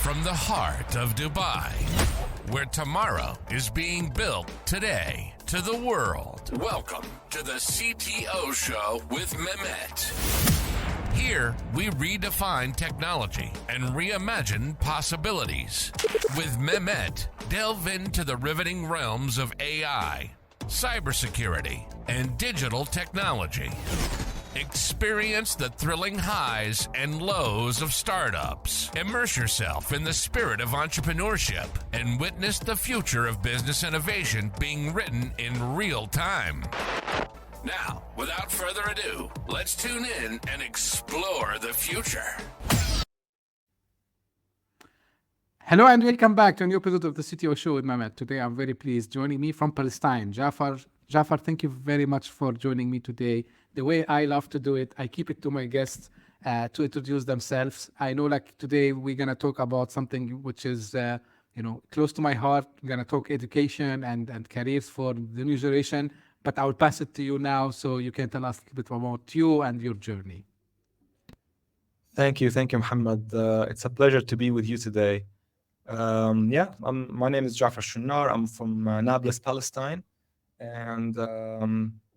from the heart of Dubai, where tomorrow is being built today, to the world. Welcome to the CTO Show with Mehmet. Here, we redefine technology and reimagine possibilities. With Mehmet, delve into the riveting realms of AI, cybersecurity, and digital technology. Experience the thrilling highs and lows of startups. Immerse yourself in the spirit of entrepreneurship and witness the future of business innovation being written in real time. Now, without further ado, let's tune in and explore the future. Hello and welcome back to a new episode of the CTO Show with Mehmet. Today I'm very pleased. Joining me from Palestine, Jafar, thank you very much for joining me today. The way I love to do it, I keep it to my guests to introduce themselves. I know like today we're going to talk about something which is close to my heart. We're going to talk education and careers for the new generation, but I'll pass it to you now so you can tell us a little bit about you and your journey. Thank you, Muhammad. It's a pleasure to be with you today. My name is Jafar Shunnar. I'm from Nablus, Palestine. And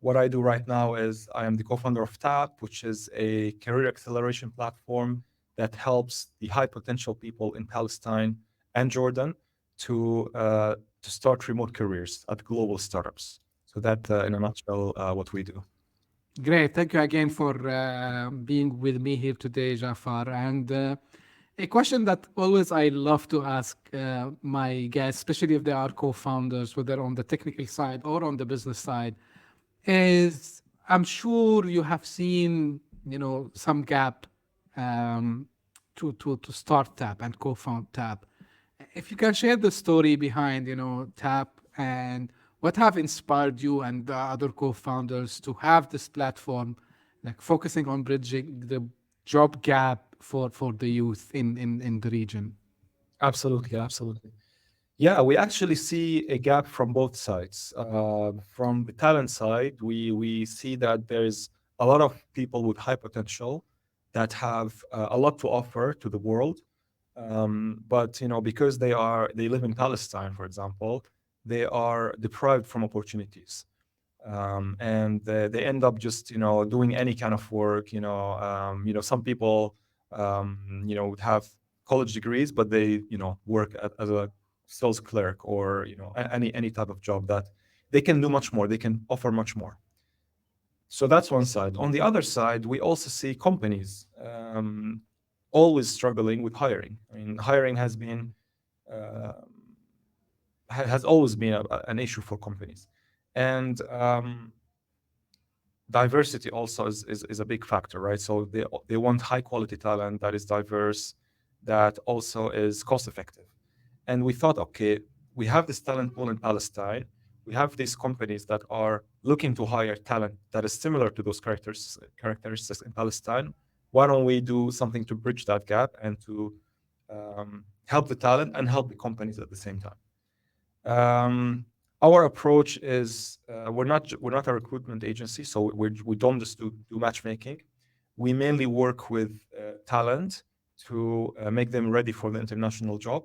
what I do right now is I am the co-founder of TAP, which is a career acceleration platform that helps the high potential people in Palestine and Jordan to start remote careers at global startups. So that, in a nutshell, what we do. Great. Thank you again for being with me here today, Jafar. And a question that always I love to ask my guests, especially if they are co-founders, whether on the technical side or on the business side, is I'm sure you have seen, some gap to start TAP and co-found TAP. If you can share the story behind, TAP and what have inspired you and the other co-founders to have this platform, like focusing on bridging the job gap for the youth in the region. Absolutely. Yeah, we actually see a gap from both sides. From the talent side, we see that there's a lot of people with high potential that have a lot to offer to the world. But because they live in Palestine, for example, they are deprived from opportunities. And they end up just doing any kind of work. Some people would have college degrees, but they work as a sales clerk or any type of job that they can do much more. They can offer much more. So that's one side. On the other side, we also see companies always struggling with hiring. I mean, hiring has always been an issue for companies, and diversity also is a big factor, right? So they want high quality talent that is diverse, that also is cost effective. And we thought, okay, we have this talent pool in Palestine. We have these companies that are looking to hire talent that is similar to those characteristics in Palestine. Why don't we do something to bridge that gap and to help the talent and help the companies at the same time? Our approach is we're not a recruitment agency, so we don't just do matchmaking. We mainly work with talent to make them ready for the international job,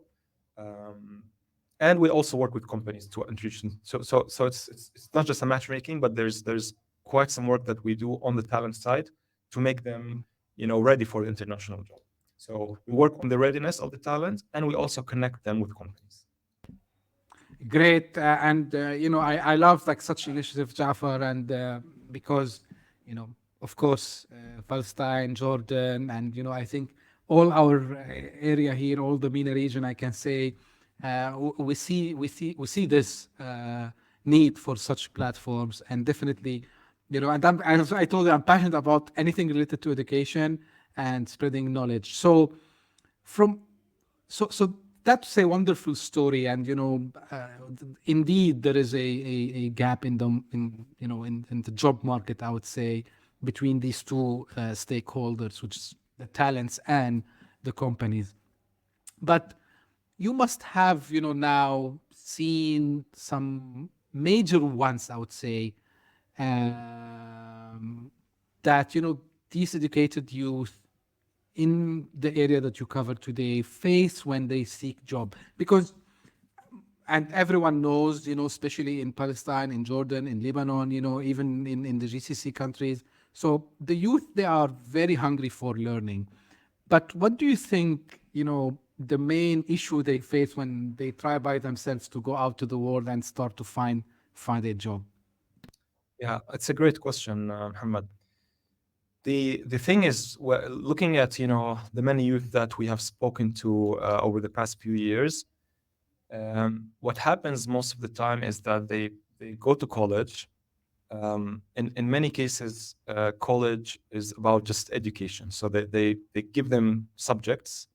and we also work with companies to introduce them. So it's not just a matchmaking, but there's quite some work that we do on the talent side to make them ready for the international job. So we work on the readiness of the talent, and we also connect them with companies. Great. I love like such initiative, Jafar, and because, of course, Palestine, Jordan, and, I think all our area here, all the MENA region, I can say, we see this need for such platforms, and definitely, and I told you I'm passionate about anything related to education and spreading knowledge. So that's a wonderful story, and indeed there is a gap in the job market, I would say, between these two stakeholders, which is the talents and the companies. But you must have now seen some major ones, I would say, that these educated youth in the area that you cover today face when they seek job? Because, and everyone knows, especially in Palestine, in Jordan, in Lebanon, even in the GCC countries. So the youth, they are very hungry for learning. But what do you think, the main issue they face when they try by themselves to go out to the world and start to find a job? Yeah, it's a great question, Muhammad. The thing is, looking at the many youth that we have spoken to over the past few years, what happens most of the time is that they go to college. In many cases, college is about just education. So they give them subjects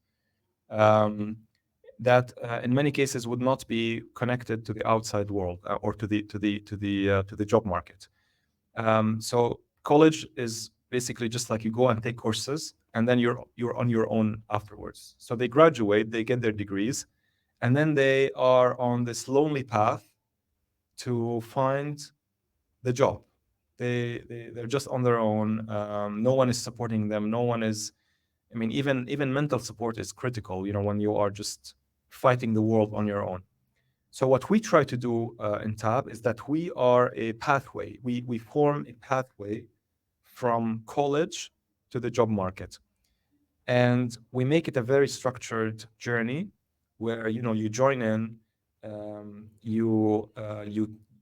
um, that in many cases would not be connected to the outside world or to the job market. So college is basically just like you go and take courses, and then you're on your own afterwards. So they graduate, they get their degrees, and then they are on this lonely path to find the job. They're just on their own. No one is supporting them. No one is. I mean, even mental support is critical. When you are just fighting the world on your own. So what we try to do in TAB is that we are a pathway. We form a pathway from college to the job market, and we make it a very structured journey where you join in,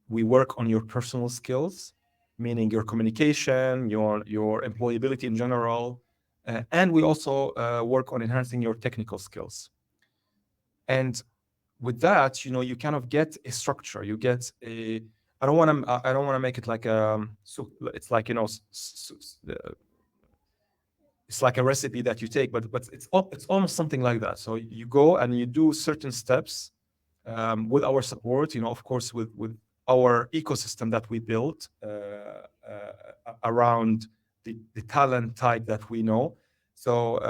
we work on your personal skills, meaning your communication, your employability in general, and we also work on enhancing your technical skills. And with that, you kind of get a structure. You get a. I don't want to make it like so it's like it's like a recipe that you take, but it's almost something like that. So you go and you do certain steps with our support. Of course, with our ecosystem that we built around the talent type that we know. So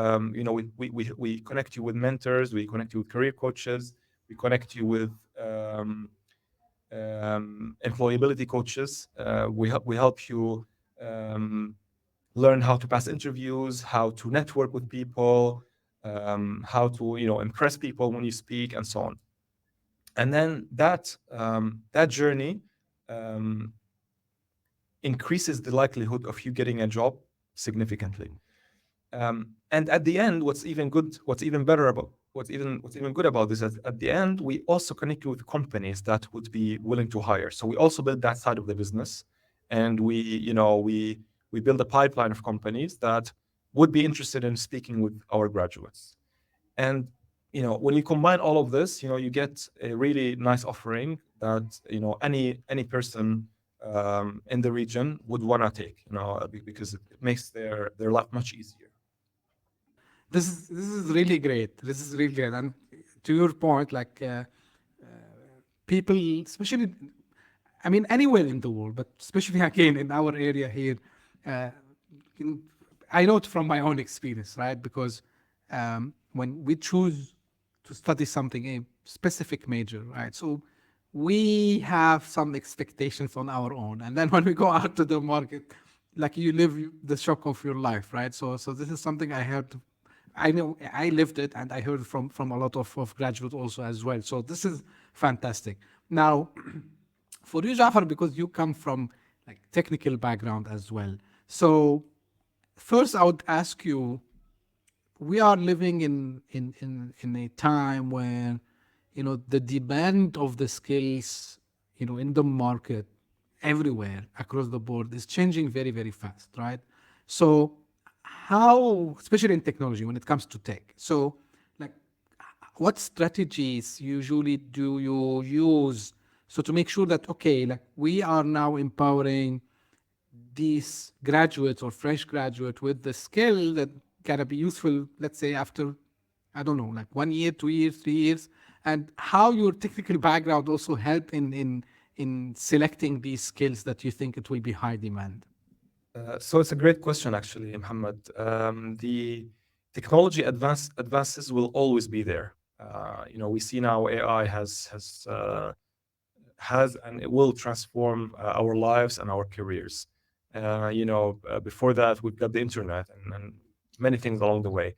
we connect you with mentors, we connect you with career coaches, we connect you with employability coaches. We help you learn how to pass interviews, how to network with people, how to impress people when you speak, and so on. And then that journey increases the likelihood of you getting a job significantly. And at the end, what's even good about this is at the end, we also connect you with companies that would be willing to hire. So we also build that side of the business, and we build a pipeline of companies that would be interested in speaking with our graduates. And when you combine all of this, you get a really nice offering that any person in the region would want to take, because it makes their life much easier. This is really great. This is really great. And to your point, like people, especially, I mean, anywhere in the world, but especially again in our area here, uh, I know it from my own experience, right? Because when we choose to study something, a specific major, right? So we have some expectations on our own, and then when we go out to the market, like you live the shock of your life, right? So this is something I heard. I know I lived it, and I heard from a lot of graduates also as well. So this is fantastic. Now, for you, Jafar, because you come from like technical background as well. So first, I would ask you: we are living in a time where the demand of the skills in the market everywhere across the board is changing very, very fast, right? So how, especially in technology when it comes to tech, so like what strategies usually do you use so to make sure that, okay, like we are now empowering these graduates or fresh graduate with the skill that gonna be useful, let's say after, I don't know, like 1 year, 2 years, 3 years, and how your technical background also help in selecting these skills that you think it will be high demand. So it's a great question, actually, Muhammad. The technology advances will always be there. We see now AI has and it will transform our lives and our careers. Before that, we've got the internet, and many things along the way.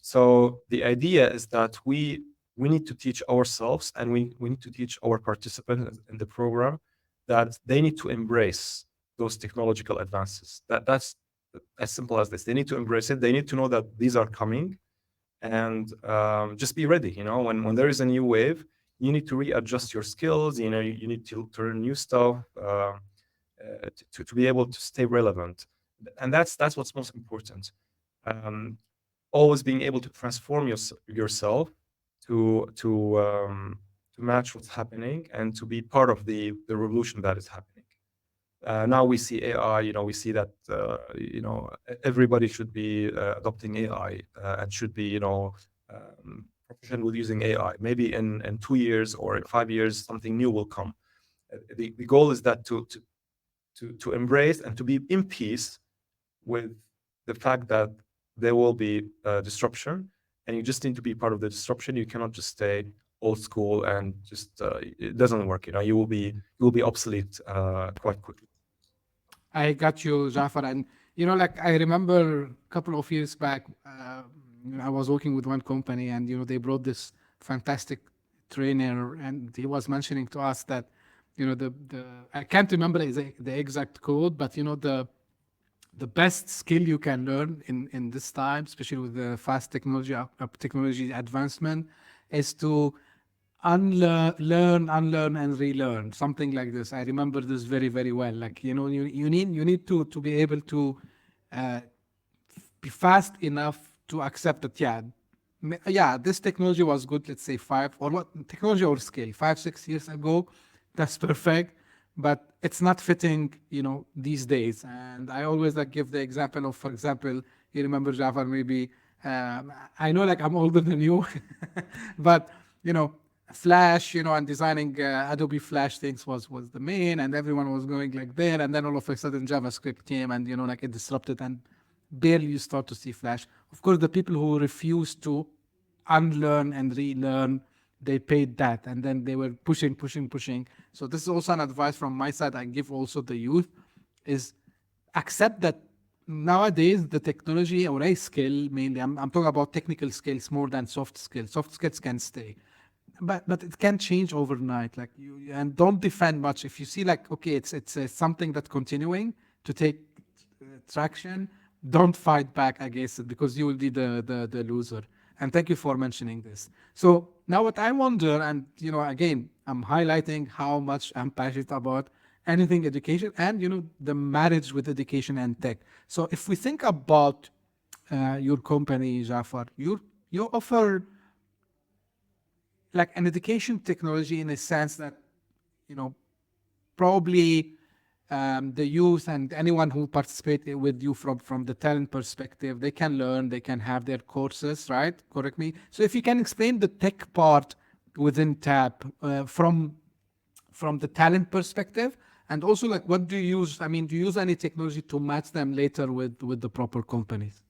So the idea is that we need to teach ourselves, and we need to teach our participants in the program that they need to embrace those technological advances. That's as simple as this. They need to embrace it. They need to know that these are coming, and just be ready. When there is a new wave, you need to readjust your skills. You need to learn new stuff to be able to stay relevant, and that's what's most important. Um, Always being able to transform yourself to match what's happening and to be part of the revolution that is happening. Now we see AI. We see that everybody should be adopting AI and should be proficient with using AI. Maybe in 2 years or in 5 years, something new will come. The goal is that to embrace and to be in peace with the fact that there will be disruption, and you just need to be part of the disruption. You cannot just stay old school and just it doesn't work. You will be obsolete quite quickly. I got you, Jafar. And, like I remember a couple of years back, I was working with one company and, they brought this fantastic trainer and he was mentioning to us that, I can't remember the exact code, but, the best skill you can learn in this time, especially with the fast technology advancement, is to unlearn and relearn, something like this. I remember this very, very well. Like, you need to be able to uh, be fast enough to accept that, yeah, this technology was good, let's say technology or skill, 5-6 years ago, that's perfect, but it's not fitting, these days. And I always give the example of, for example, you remember Jafar, maybe, I know I'm older than you, but, Flash, and designing Adobe Flash things was the main, and everyone was going there. And then all of a sudden JavaScript came and, it disrupted and barely you start to see Flash. Of course, the people who refuse to unlearn and relearn, they paid that. And then they were pushing. So this is also an advice from my side I give also the youth is accept that nowadays the technology or a skill, mainly, I'm talking about technical skills more than soft skills. Soft skills can stay. But it can change overnight. And don't defend much. If you see okay, it's something that's continuing to take traction, don't fight back against it because you will be the loser. And thank you for mentioning this. So now what I wonder, and again, I'm highlighting how much I'm passionate about anything education and the marriage with education and tech. So if we think about your company, Jafar, you offer an education technology in a sense that probably the youth and anyone who participates with you from the talent perspective, they can learn, they can have their courses, right? Correct me. So if you can explain the tech part within TAP from the talent perspective, and also what do you use? I mean, do you use any technology to match them later with the proper companies?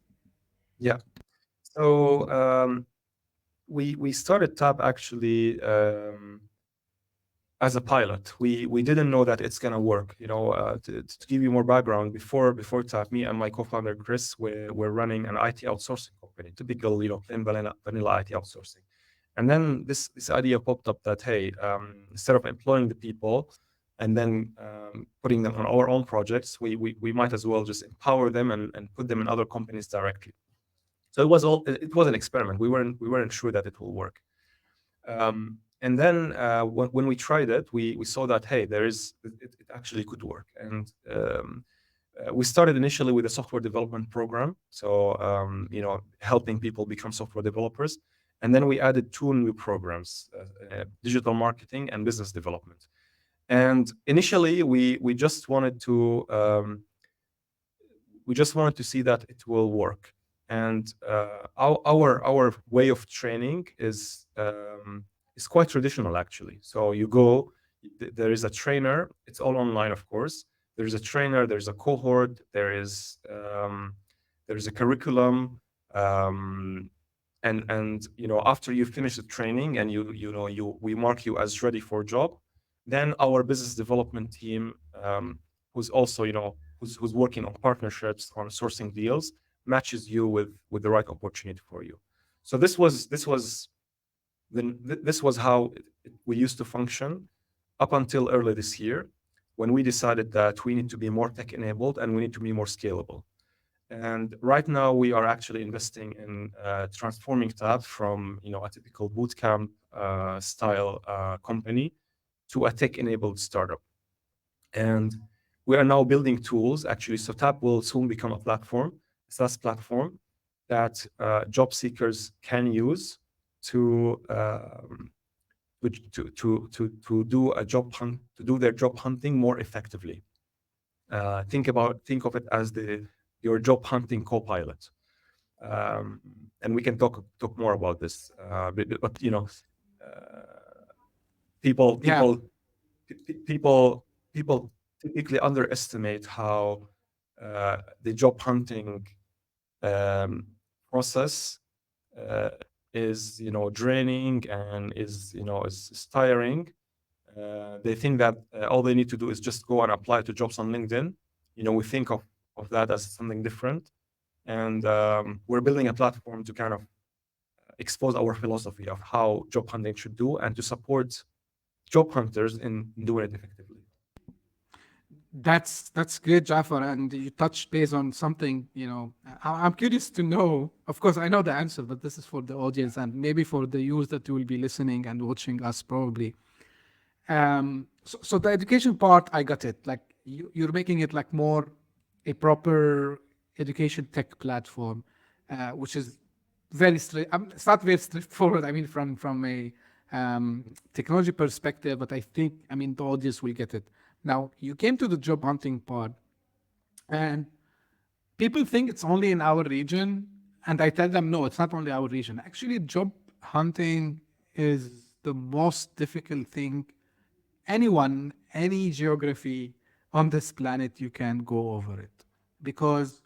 Yeah. So we started TAP actually as a pilot. We didn't know that it's gonna work. To give you more background, before TAP, me and my co-founder Chris were running an IT outsourcing company, typical plain vanilla IT outsourcing. And then this idea popped up that hey, instead of employing the people and then putting them on our own projects, we might as well just empower them and put them in other companies directly. So it was an experiment. We weren't sure that it will work. And then when we tried it, we saw that hey, it actually could work. And we started initially with a software development program, so helping people become software developers. And then we added 2 new programs: digital marketing and business development. And initially, we just wanted to see that it will work. And our way of training is quite traditional, actually. So you go, there is a trainer. It's all online, of course. There's a trainer. There's a cohort. There's a curriculum. And after you finish the training and we mark you as ready for a job, then our business development team, who's also who's working on partnerships, on sourcing deals, matches you with the right opportunity for you. So this was how we used to function up until early this year, when we decided that we need to be more tech enabled and we need to be more scalable. And right now we are actually investing in transforming Tab from a typical bootcamp style company to a tech enabled startup. And we are now building tools actually. So Tab will soon become a platform, a SaaS platform that job seekers can use to do a job hunt, to do their job hunting more effectively. Think of it as your job hunting co-pilot. And we can talk more about this. But people Yeah. people typically underestimate how the job hunting process is draining and is tiring. They think that all they need to do is just go and apply to jobs on LinkedIn. We think of that as something different, and we're building a platform to kind of expose our philosophy of how job hunting should do and to support job hunters in doing it effectively. That's great, Jafar. And you touched base on something, I'm curious to know. Of course, I know the answer, but this is for the audience and maybe for the youth that will be listening and watching us probably. So the education part, I got it. Like you're making it like more a proper education tech platform, which is very straight. It's not very straightforward. I mean, from a technology perspective, but I think the audience will get it. Now, you came to the job hunting part, and people think it's only in our region, and I tell them, no, it's not only our region. Actually, job hunting is the most difficult thing anyone, any geography on this planet, you can go over it. Because,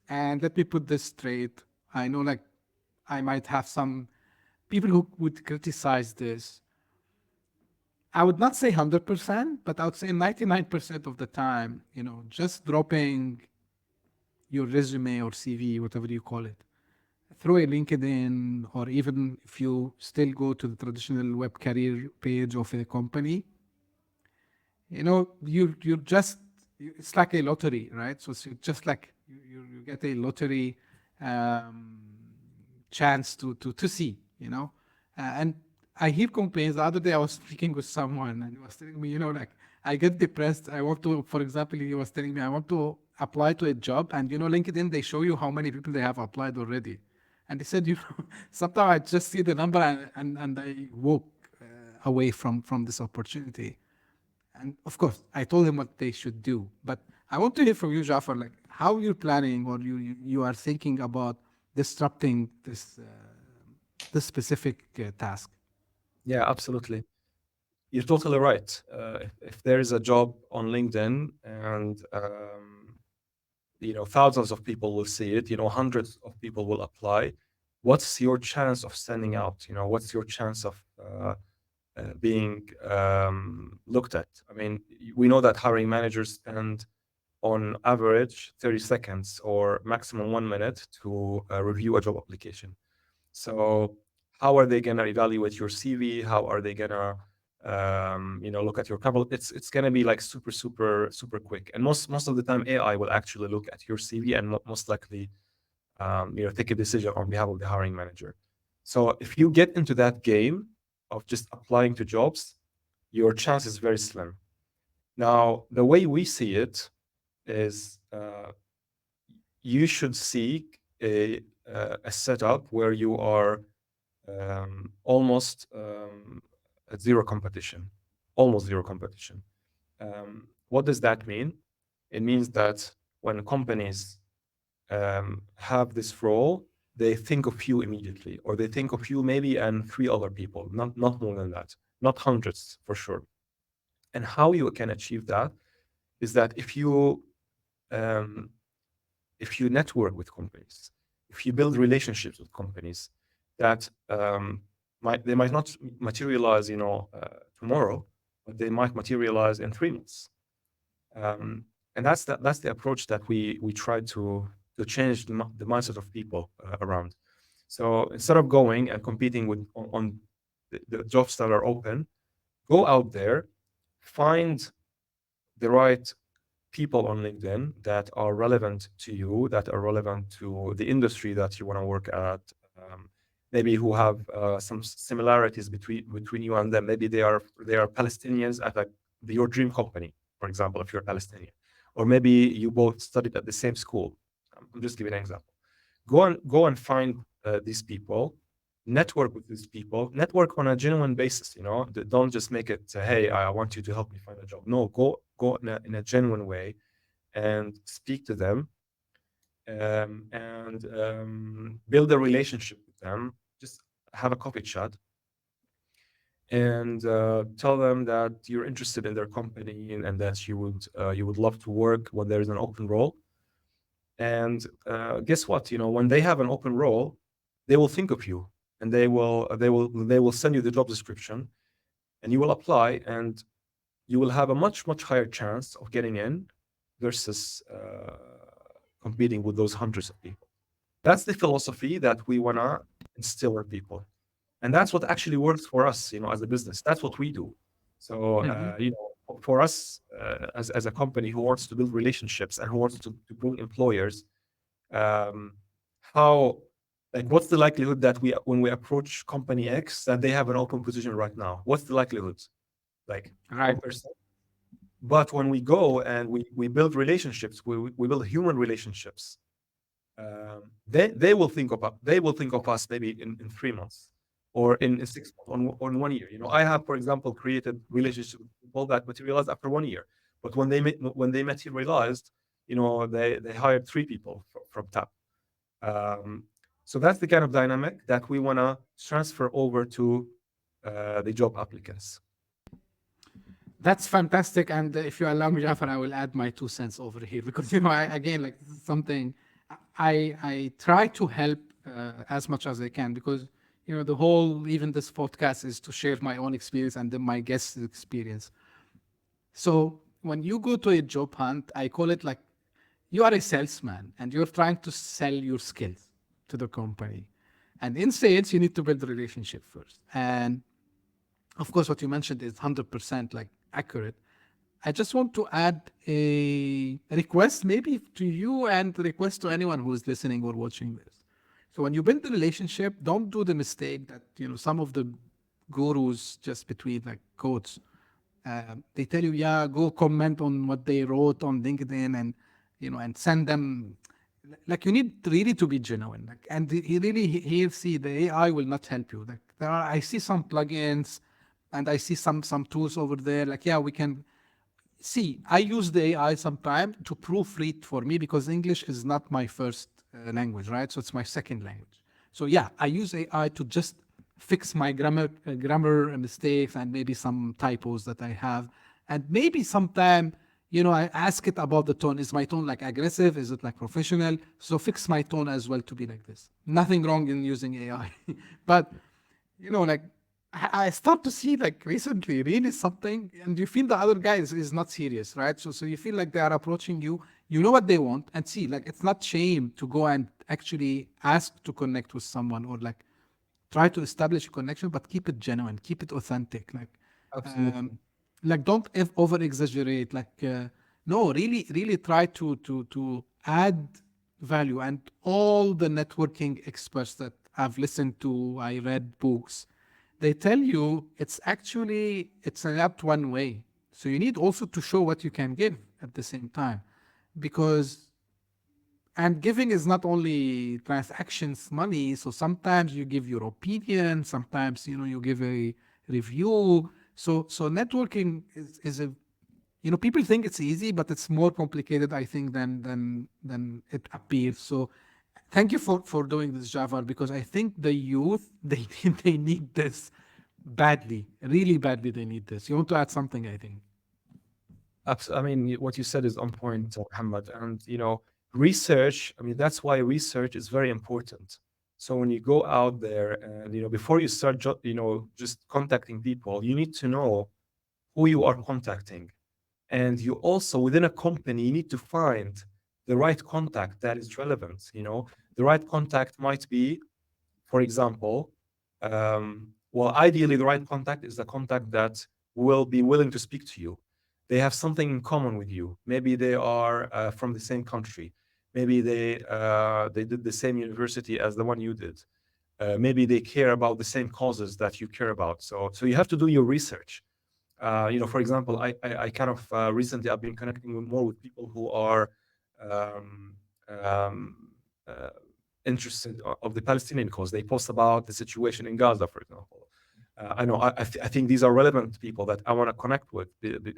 and let me put this straight, I know like I might have some people who would criticize this. I would not say 100%, but I would say 99% of the time, just dropping your resume or CV, whatever you call it, through a LinkedIn, or even if you still go to the traditional web career page of a company, you're just, it's like a lottery, right? So it's just like you get a lottery chance to see, and I hear complaints. The other day I was speaking with someone and he was telling me, like I get depressed. I want to, for example, he was telling me I want to apply to a job, and LinkedIn, they show you how many people they have applied already. And he said, sometimes I just see the number and I walk away from this opportunity. And of course, I told him what they should do. But I want to hear from you, Jafar, like how you're planning, or you are thinking about disrupting this specific task. Yeah, absolutely. You're totally right. If there is a job on LinkedIn and thousands of people will see it, hundreds of people will apply, what's your chance of standing out? What's your chance of being looked at? I mean, we know that hiring managers spend on average 30 seconds or maximum 1 minute to review a job application. So how are they going to evaluate your CV? How are they going to look at your cover? It's going to be like super, super, super quick. And most of the time, AI will actually look at your CV and most likely, take a decision on behalf of the hiring manager. So if you get into that game of just applying to jobs, your chance is very slim. Now, the way we see it is you should seek a setup where you are almost at zero competition, almost zero competition. What does that mean? It means that when companies have this role, they think of you immediately, or they think of you maybe and 3 other people, not more than that, not hundreds for sure. And how you can achieve that is that if you network with companies, if you build relationships with companies that they might not materialize, tomorrow, but they might materialize in 3 months. And that's the approach that we try to to change the mindset of people around. So instead of going and competing on the jobs that are open, go out there, find the right people on LinkedIn that are relevant to you, that are relevant to the industry that you want to work at. Maybe who have some similarities between you and them. Maybe they are Palestinians at your dream company, for example, if you're Palestinian, or maybe you both studied at the same school. I'm just giving an example. Go and find these people, network with these people, network on a genuine basis. Don't just make it, hey, I want you to help me find a job. No, go in a genuine way and speak to them, and build a relationship with them. Just have a coffee chat and tell them that you're interested in their company, and that you would love to work when there is an open role. And guess what? When they have an open role, they will think of you, and they will send you the job description, and you will apply, and you will have a much higher chance of getting in versus competing with those hundreds of people. That's the philosophy that we wanna instill in people, and that's what actually works for us. As a business, that's what we do. So for us, as a company who wants to build relationships and who wants to bring employers, what's the likelihood that when we approach company X, that they have an open position right now? What's the likelihood? Like 5%. But when we go and we build relationships, we build human relationships, they will think of us maybe in 3 months, or in 6 months, or in 1 year. I have, for example, created relationships with people that materialized after 1 year. But when they materialized, they hired 3 people from TAP. So that's the kind of dynamic that we want to transfer over to the job applicants. That's fantastic. And if you allow me, Jafar, I will add my 2 cents over here, because, something I try to help as much as I can, because, the whole, even this podcast is to share my own experience and then my guest's experience. So when you go to a job hunt, I call it like you are a salesman and you're trying to sell your skills to the company. And in sales, you need to build a relationship first. And of course, what you mentioned is 100% accurate. I just want to add a request maybe to you, and a request to anyone who is listening or watching this. So when you build the relationship, don't do the mistake that, some of the gurus, just between quotes, they tell you, yeah, go comment on what they wrote on LinkedIn, and, and send them. You need really to be genuine. And he'll see the AI will not help you. I see some plugins, and I see some tools over there. We can see. I use the AI sometimes to proofread for me, because English is not my first language, right? So it's my second language. So yeah, I use AI to just fix my grammar mistakes and maybe some typos that I have. And maybe sometime, I ask it about the tone. Is my tone aggressive? Is it professional? So fix my tone as well to be like this. Nothing wrong in using AI. But, I start to see recently really something, and you feel the other guy is not serious, right? So you feel they are approaching you, you know what they want, and see, it's not shame to go and actually ask to connect with someone, or try to establish a connection, but keep it genuine, keep it authentic. Absolutely. Don't over exaggerate. No, really try to add value. And all the networking experts that I've listened to, I read books, they tell you it's not one way. So you need also to show what you can give at the same time, and giving is not only transactions, money. So sometimes you give your opinion, sometimes, you give a review. So networking is people think it's easy, but it's more complicated, I think, than it appears. So thank you for doing this, Jafar, because I think the youth, they need this badly, really badly. They need this. You want to add something, I think? I mean, what you said is on point, Muhammad. And, research, that's why research is very important. So when you go out there and, before you start, just contacting people, you need to know who you are contacting. And you also, within a company, you need to find the right contact that is relevant. The right contact might be, for example, well, ideally, the right contact is the contact that will be willing to speak to you. They have something in common with you. Maybe they are from the same country. Maybe they did the same university as the one you did. Maybe they care about the same causes that you care about. So you have to do your research. For example, I kind of recently I've been connecting more with people who are um, um, uh, interested of the Palestinian cause. They post about the situation in Gaza, for example. I know I think these are relevant people that I want to connect with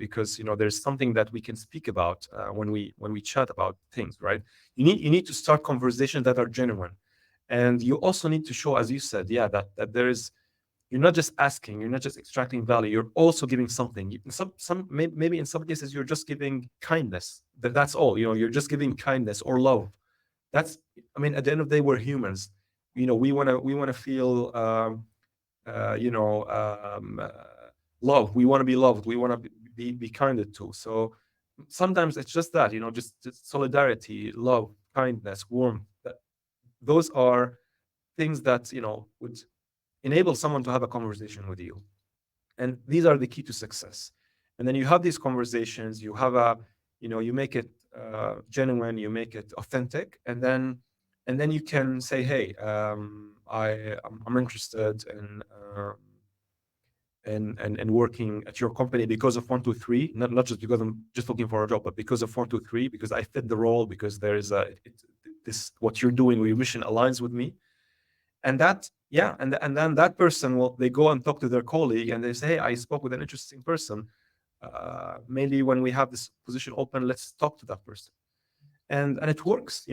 because there's something that we can speak about when we chat about things, right? You need to start conversations that are genuine, and you also need to show, as you said, yeah, that there is. You're not just asking, you're not just extracting value, you're also giving something. Maybe in some cases you're just giving kindness. That's all. You're just giving kindness or love. At the end of the day, we're humans. We wanna feel love. We want to be loved. We want to be kinded to. So sometimes it's just that, just solidarity, love, kindness, warmth. Those are things that would enable someone to have a conversation with you. And these are the key to success. And then you have these conversations, you make it genuine, you make it authentic, and then you can say, hey, I'm interested in working at your company because of 1, 2, 3, not just because I'm just looking for a job, but because of 1, 2, 3, because I fit the role, because there is this what you're doing, your mission aligns with me. And then that person they go and talk to their colleague and they say, hey, I spoke with an interesting person. Maybe when we have this position open, let's talk to that person. And it works,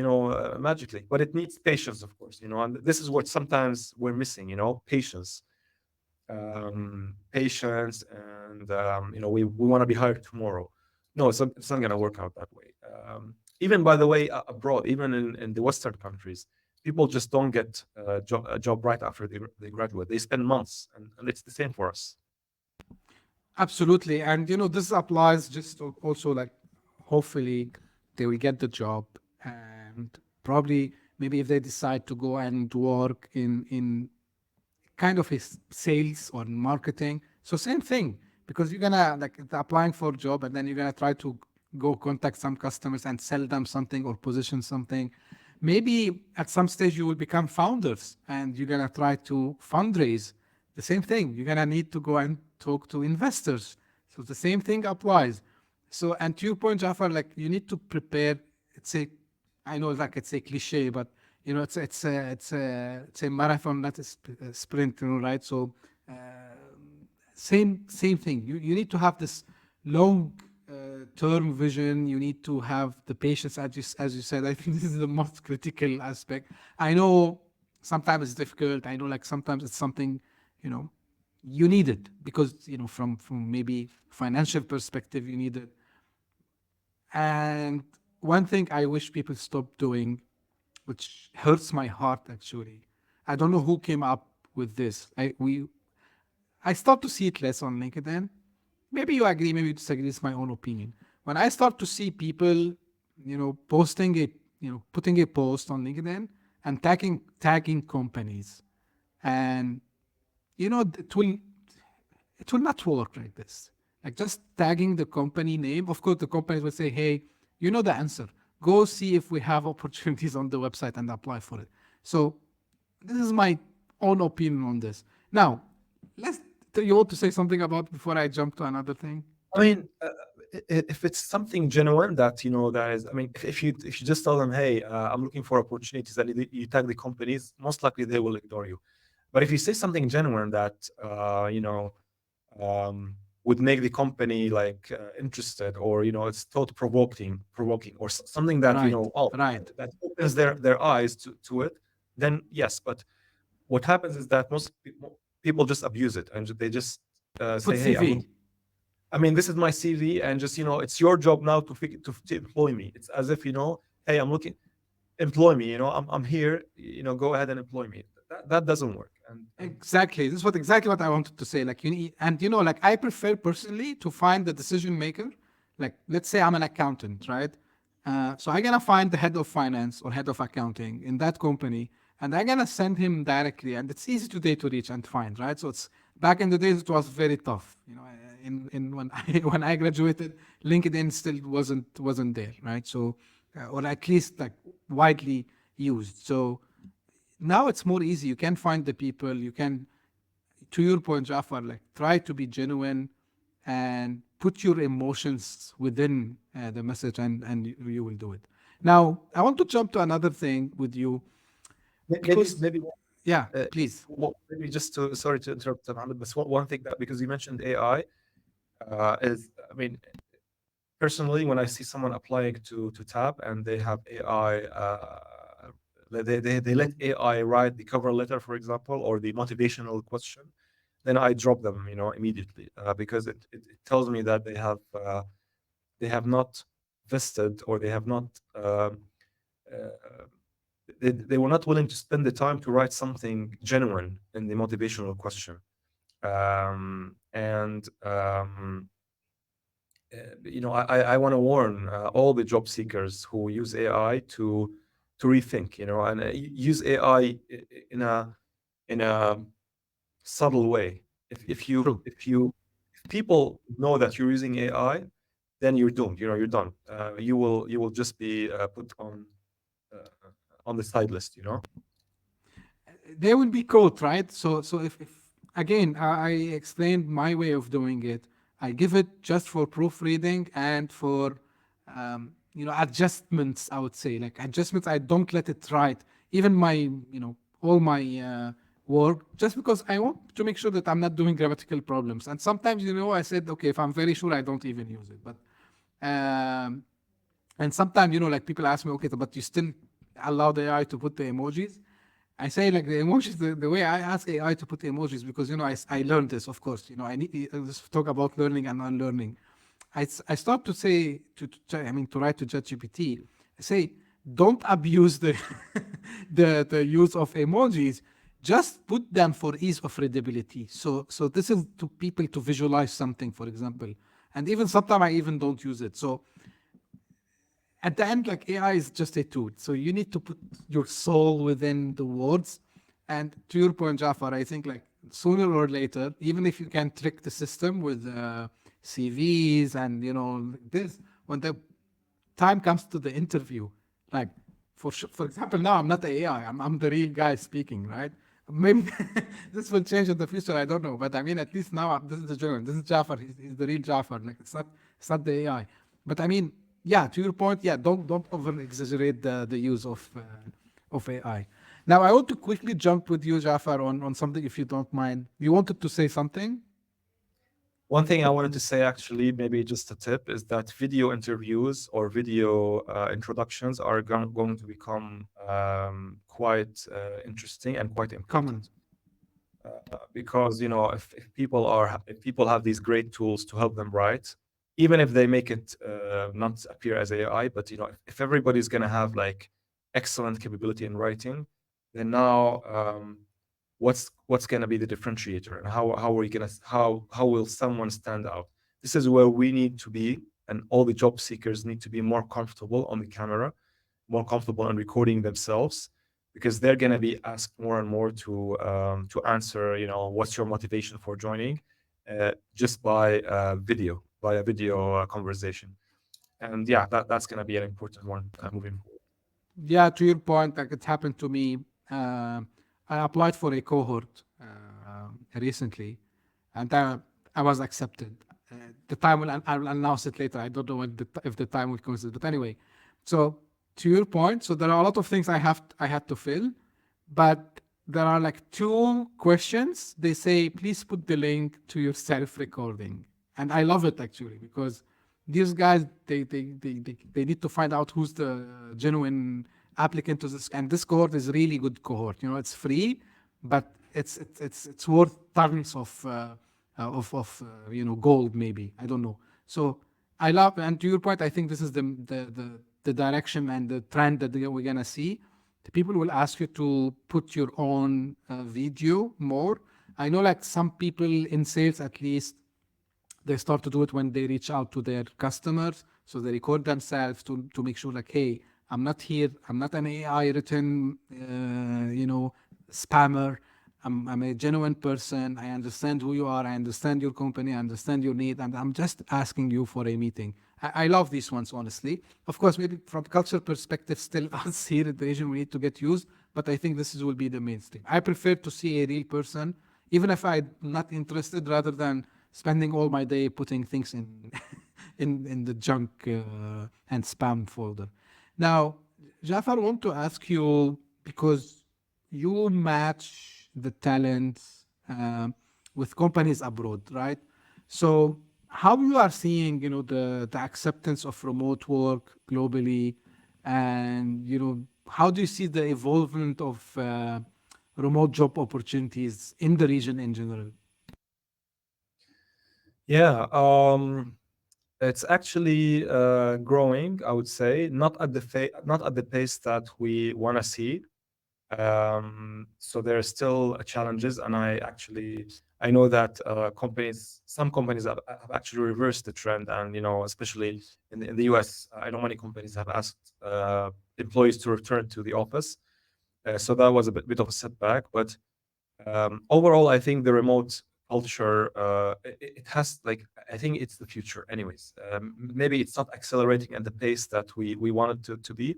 magically. But it needs patience, of course, and this is what sometimes we're missing, patience. Patience, and we want to be hired tomorrow. No, it's not going to work out that way. Even, by the way, abroad, even in the Western countries, people just don't get a job right after they graduate. They spend months, and it's the same for us. Absolutely. And this applies just also like hopefully they will get the job, and probably maybe if they decide to go and work in kind of sales or marketing. So same thing, because you're gonna like applying for a job and then you're gonna try to go contact some customers and sell them something or position something. Maybe at some stage you will become founders and you're gonna try to fundraise. The same thing. You're gonna need to go and talk to investors. So the same thing applies. So, and to your point, Jafar, like you need to prepare. I know like it's a cliche, but it's a marathon, not a sprint, right? So same thing. You need to have this long term vision. You need to have the patience, as you said. I think this is the most critical aspect. I know sometimes it's difficult. I know like sometimes it's something you need it because from maybe financial perspective you need it. And one thing I wish people stop doing, which hurts my heart actually. I don't know who came up with this. I start to see it less on LinkedIn. Maybe you agree, maybe you disagree. It's my own opinion. When I start to see people, posting putting a post on LinkedIn and tagging companies, and it will not work like this. Like just tagging the company name. Of course, the companies will say, hey, you know the answer. Go see if we have opportunities on the website and apply for it. So this is my own opinion on this. Now, you want to say something about before I jump to another thing? I mean, if it's something genuine that that is, if you just tell them, hey, I'm looking for opportunities, and you tag the companies, most likely they will ignore you. But if you say something genuine that would make the company like interested, or it's thought provoking, or something that right. that opens their eyes to it, then yes. But what happens is that most people just abuse it and they just say, hey, this is my CV, and just it's your job now to employ me. It's as if hey, I'm looking, employ me. I'm here. Go ahead and employ me. That doesn't work. And exactly, this is exactly what I wanted to say. Like you need, and like I prefer personally to find the decision maker. Like let's say I'm an accountant, right? So I'm gonna find the head of finance or head of accounting in that company, and I'm gonna send him directly. And it's easy today to reach and find, right? So it's back in the days it was very tough. In when I when I graduated, LinkedIn still wasn't there, right? So or at least like widely used. So now it's more easy. You can find the people. You can, to your point, Jafar, like try to be genuine and put your emotions within the message, and you will do it. Now, I want to jump to another thing with you Maybe because, maybe yeah, uh, please. maybe just to, sorry to interrupt, Mohammed, but one thing that, because you mentioned AI, is, I mean, personally, when I see someone applying to TAP and they have AI, they let AI write the cover letter, for example, or the motivational question, then I drop them, immediately, because it tells me that they have not vested, or they have not, uh, they were not willing to spend the time to write something genuine in the motivational question. And I want to warn all the job seekers who use AI to rethink, and use AI in a subtle way. If you True. if people know that you're using AI, then you're doomed. You're done. You will just be put on the side list. They will be caught, right? So if again, I explained my way of doing it. I give it just for proofreading and for adjustments. I would say like adjustments. I don't let it write even my all my work, just because I want to make sure that I'm not doing grammatical problems. And sometimes I said, okay, if I'm very sure, I don't even use it. But um, and sometimes, like people ask me, okay, but you still allow the AI to put the emojis? I say like the emojis, the way I ask AI to put the emojis, because, I learned this, of course, I need let's talk about learning and unlearning. I start to say, to write to ChatGPT, I say, don't abuse the, the use of emojis. Just put them for ease of readability. So this is to people to visualize something, for example. And even sometimes I even don't use it. So at the end, like AI is just a tool. So you need to put your soul within the words. And to your point, Jafar, I think like sooner or later, even if you can trick the system with CVs and this, when the time comes to the interview, like for example, now I'm not the AI, I'm the real guy speaking, right? Maybe this will change in the future. I don't know, but I mean, at least now this is the German. This is Jafar. He's the real Jafar. Like it's not the AI. But I mean, yeah. To your point, yeah. Don't over exaggerate the use of AI. Now, I want to quickly jump with you, Jafar, on something, if you don't mind. You wanted to say something? One thing I wanted to say, actually, maybe just a tip, is that video interviews or video introductions are going to become quite interesting and quite Common. important. Because if people have these great tools to help them write, even if they make it not appear as AI, but if everybody's going to have like excellent capability in writing, then now what's going to be the differentiator, and how are we going to how will someone stand out? This is where we need to be, and all the job seekers need to be more comfortable on the camera, more comfortable in recording themselves, because they're going to be asked more and more to answer, what's your motivation for joining, just by a video conversation. And yeah, that's going to be an important one moving forward. Yeah, to your point, like it happened to me. I applied for a cohort recently, and I was accepted. The time I'll announce it later. I don't know if the time will coincide, but anyway. So to your point, so there are a lot of things I had to fill, but there are like two questions. They say, please put the link to your self-recording, and I love it actually because these guys they need to find out who's the genuine applicant to this, and this cohort is really good cohort. It's free, but it's worth tons of gold, maybe, I don't know. So I love, and to your point, I think this is the direction and the trend that we're gonna see. The people will ask you to put your own video more. I know like some people in sales, at least, They start to do it when they reach out to their customers. So they record themselves to make sure like, hey, I'm not here. I'm not an AI written, spammer. I'm a genuine person. I understand who you are. I understand your company. I understand your need. And I'm just asking you for a meeting. I love these ones, honestly. Of course, maybe from culture perspective, still us here in the region, we need to get used. But I think will be the mainstream. I prefer to see a real person, even if I'm not interested, rather than spending all my day putting things in in the junk and spam folder. Now, Jafar, I want to ask you because you match the talents with companies abroad, right? So how you are seeing, the acceptance of remote work globally, and how do you see the evolvement of remote job opportunities in the region in general? Yeah, it's actually growing, I would say, not at the pace that we want to see. So there are still challenges, and I know that some companies have actually reversed the trend, and especially in the US, I know many companies have asked employees to return to the office. So that was a bit of a setback, but overall, I think the remote culture it has like I think it's the future. Anyways, maybe it's not accelerating at the pace that we want it to be,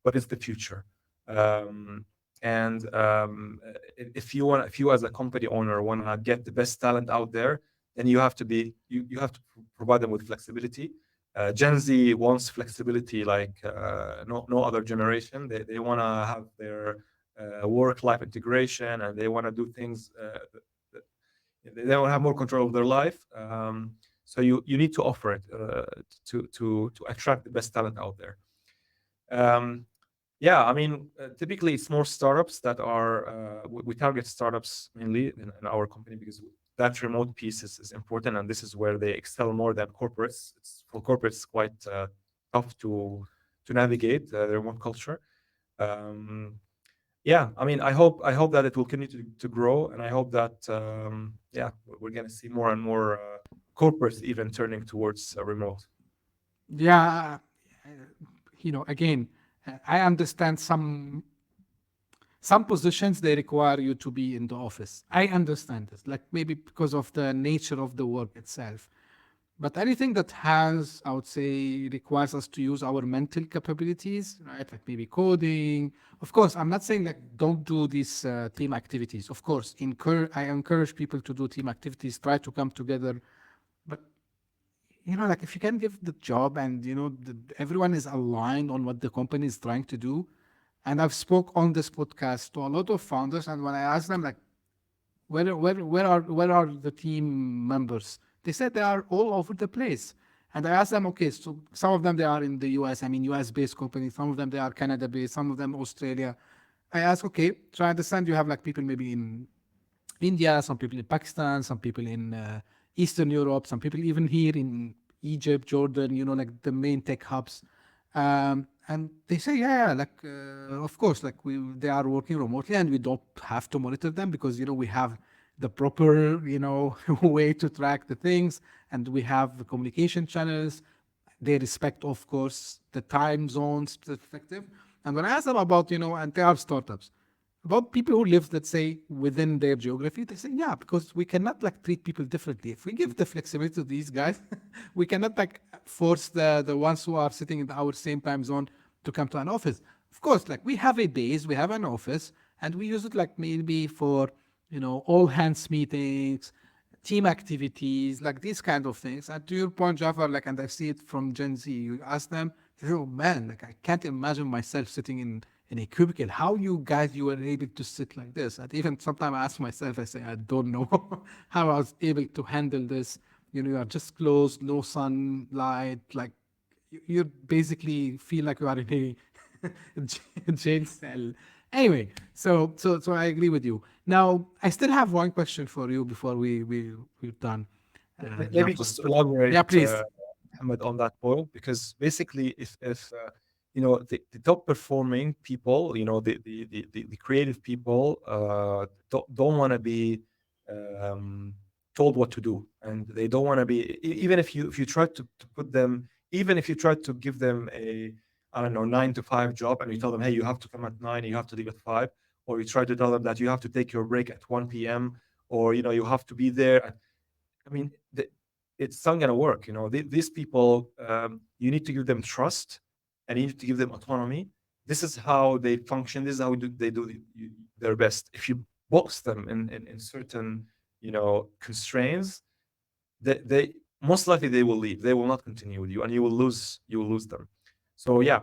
but it's the future. Um, and if you as a company owner want to get the best talent out there, then you have to provide them with flexibility. Gen Z wants flexibility like no other generation. They want to have their work-life integration, and they want to do things. They want to have more control of their life. So you need to offer it to attract the best talent out there. Um, yeah, I mean, typically it's more startups that are we target startups mainly in our company because that remote piece is important, and this is where they excel more than corporates. For corporates, quite tough to navigate the remote culture. Um, yeah, I mean, I hope that it will continue to grow, and I hope that yeah, we're going to see more and more corporates even turning towards remote. Yeah, again, I understand some positions they require you to be in the office. I understand this, like maybe because of the nature of the work itself. But anything that has, I would say, requires us to use our mental capabilities, right? Like maybe coding. Of course, I'm not saying like don't do these team activities. Of course, I encourage people to do team activities, try to come together. But like if you can give the job and everyone is aligned on what the company is trying to do. And I've spoke on this podcast to a lot of founders, and when I ask them like where are the team members? They said they are all over the place. And I asked them, okay, so some of them they are in the US, I mean US based companies, some of them they are Canada based, some of them Australia. I asked, okay, so I understand you have like people maybe in India, some people in Pakistan, some people in Eastern Europe, some people even here in Egypt, Jordan, like the main tech hubs. And they say, yeah, like, of course, like they are working remotely and we don't have to monitor them because, we have the proper, way to track the things, and we have the communication channels. They respect, of course, the time zones perspective. And when I ask them about, and they are startups, about people who live, let's say, within their geography, they say, yeah, because we cannot like treat people differently. If we give the flexibility to these guys, we cannot like force the ones who are sitting in our same time zone to come to an office. Of course, like we have a base, we have an office, and we use it like maybe for, all hands meetings, team activities, like these kind of things. And to your point, Jafar, like, and I see it from Gen Z, you ask them, they say, oh man, like I can't imagine myself sitting in a cubicle. How you were able to sit like this? And even sometimes I ask myself, I say, I don't know how I was able to handle this. You are just closed, no sunlight, like you basically feel like you are in a jail cell. Anyway, so I agree with you. Now, I still have one question for you before we're done. Maybe Jafar. just to elaborate, Yeah, please. Ahmed, on that point, because basically, if the top performing people, the creative people, don't want to be um, told what to do, and they don't want to be, even if you try to put them, even if you try to give them a, I don't know, 9 to 5 job, and you tell them, hey, you have to come at 9 and you have to leave at 5, or you try to tell them that you have to take your break at 1 p.m., or you have to be there. I mean, it's not going to work. These people, you need to give them trust, and you need to give them autonomy. This is how they function. This is how they do their best. If you box them in certain, constraints, they most likely they will leave. They will not continue with you, and you will lose them. So yeah,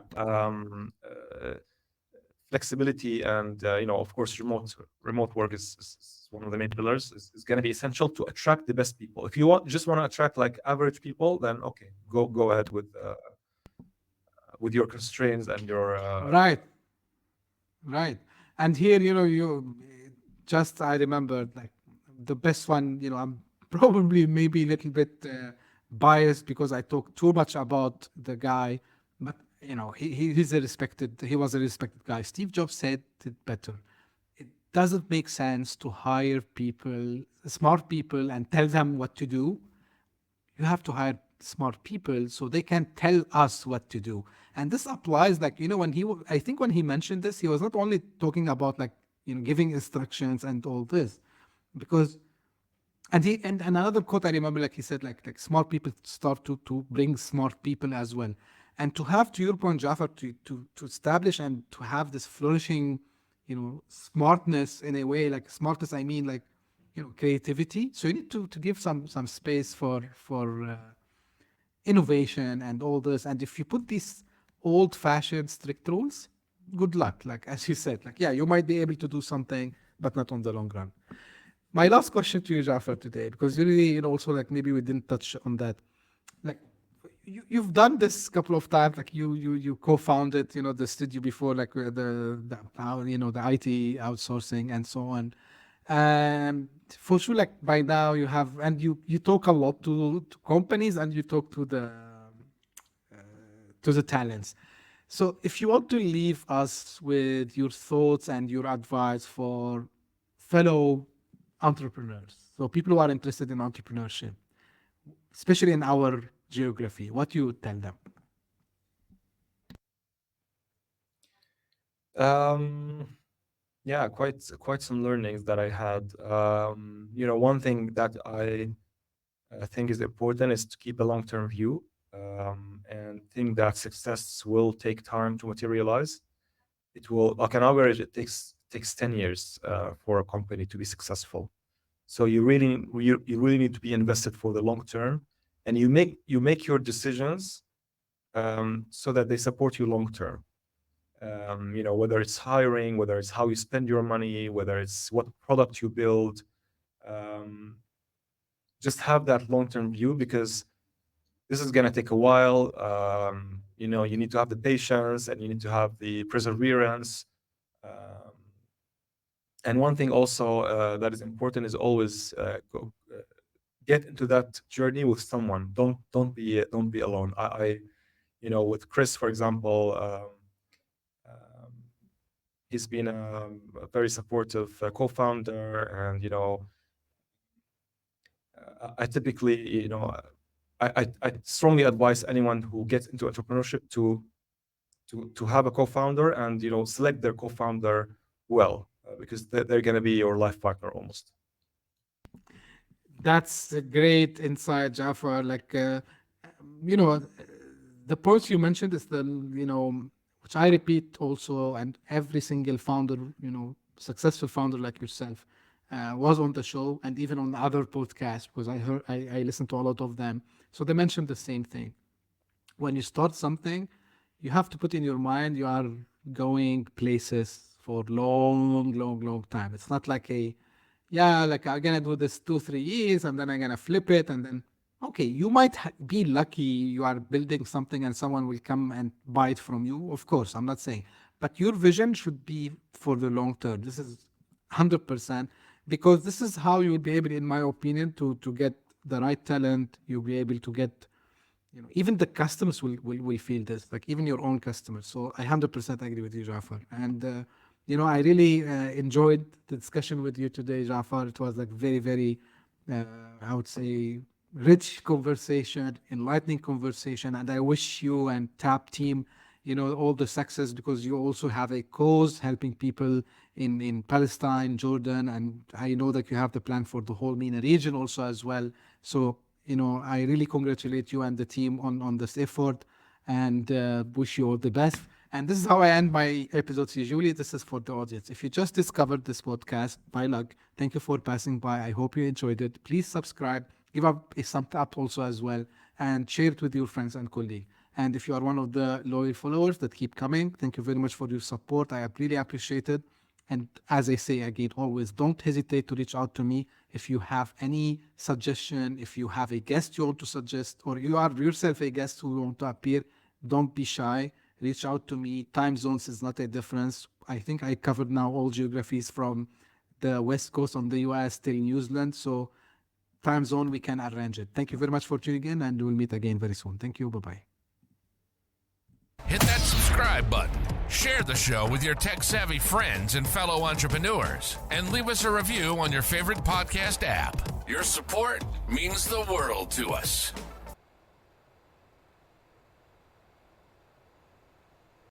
flexibility and of course remote work is one of the main pillars. Is going to be essential to attract the best people. If you just want to attract like average people, then okay, go ahead with your constraints and your Right. And here, you just, I remember like the best one, I'm probably maybe a little bit biased because I talk too much about the guy, but he was a respected guy. Steve Jobs said it better. It doesn't make sense to hire people, smart people, and tell them what to do. You have to hire smart people so they can tell us what to do. And this applies like, I think when he mentioned this, he was not only talking about like, giving instructions and all this, because, and another quote I remember, like he said, like smart people start to bring smart people as well. And to have, to your point, Jafar, to establish and to have this flourishing, smartness in a way, like smartness, I mean like, creativity. So you need to give some space for innovation and all this. And if you put these old-fashioned strict rules, good luck. Like as you said, like you might be able to do something, but not on the long run. My last question to you, Jafar, today, because you really, also like maybe we didn't touch on that. Like you've done this a couple of times. Like you co-founded, the studio before, like the IT outsourcing and so on. For sure, like by now you have, and you talk a lot to companies, and you talk to the talents. So if you want to leave us with your thoughts and your advice for fellow entrepreneurs, so people who are interested in entrepreneurship, especially in our geography, what you would tell them? Yeah, quite some learnings that I had. One thing that I think is important is to keep a long-term view, and think that success will take time to materialize. It will, like on average, it takes 10 years for a company to be successful. So you really need to be invested for the long term, and you make your decisions so that they support you long term. Whether it's hiring, whether it's how you spend your money, whether it's what product you build, um, just have that long-term view, because this is going to take a while. You need to have the patience, and you need to have the perseverance. Um, and one thing also that is important is always get into that journey with someone. Don't be alone. With Chris, for example. Um, he's been a very supportive co-founder, and I typically, I strongly advise anyone who gets into entrepreneurship to have a co-founder, and select their co-founder well, because they're going to be your life partner almost. That's a great insight, Jafar. Like, you know, the points you mentioned is which I repeat also, and every single founder, successful founder like yourself, was on the show and even on other podcasts, because I listened to a lot of them. So they mentioned the same thing. When you start something, you have to put in your mind you are going places for long, long, long time. It's not like like I'm gonna do this 2, 3 years and then I'm gonna flip it and then okay, you might be lucky you are building something and someone will come and buy it from you. Of course, I'm not saying, but your vision should be for the long term. This is 100% because this is how you will be able, in my opinion, to get the right talent. You'll be able to get even the customers will feel this, like even your own customers. So I 100% agree with you, Jafar. And I really enjoyed the discussion with you today, Jafar. It was like very, very I would say, rich conversation, enlightening conversation. And I wish you and TAP team, all the success, because you also have a cause helping people in Palestine, Jordan, and I know that you have the plan for the whole MENA region also as well. So, I really congratulate you and the team on this effort, and wish you all the best. And this is how I end my episodes usually. This is for the audience. If you just discovered this podcast by luck, thank you for passing by. I hope you enjoyed it. Please subscribe, give up a thumbs up also as well, and share it with your friends and colleagues. And if you are one of the loyal followers that keep coming, thank you very much for your support. I really appreciate it. And as I say again, always don't hesitate to reach out to me if you have any suggestion, if you have a guest you want to suggest, or you are yourself a guest who want to appear. Don't be shy. Reach out to me. Time zones is not a difference. I think I covered now all geographies from the West Coast on the US till New Zealand. So time zone, we can arrange it. Thank you very much for tuning in, and we'll meet again very soon. Thank you. Bye-bye. Hit that subscribe button, share the show with your tech-savvy friends and fellow entrepreneurs, and leave us a review on your favorite podcast app. Your support means the world to us.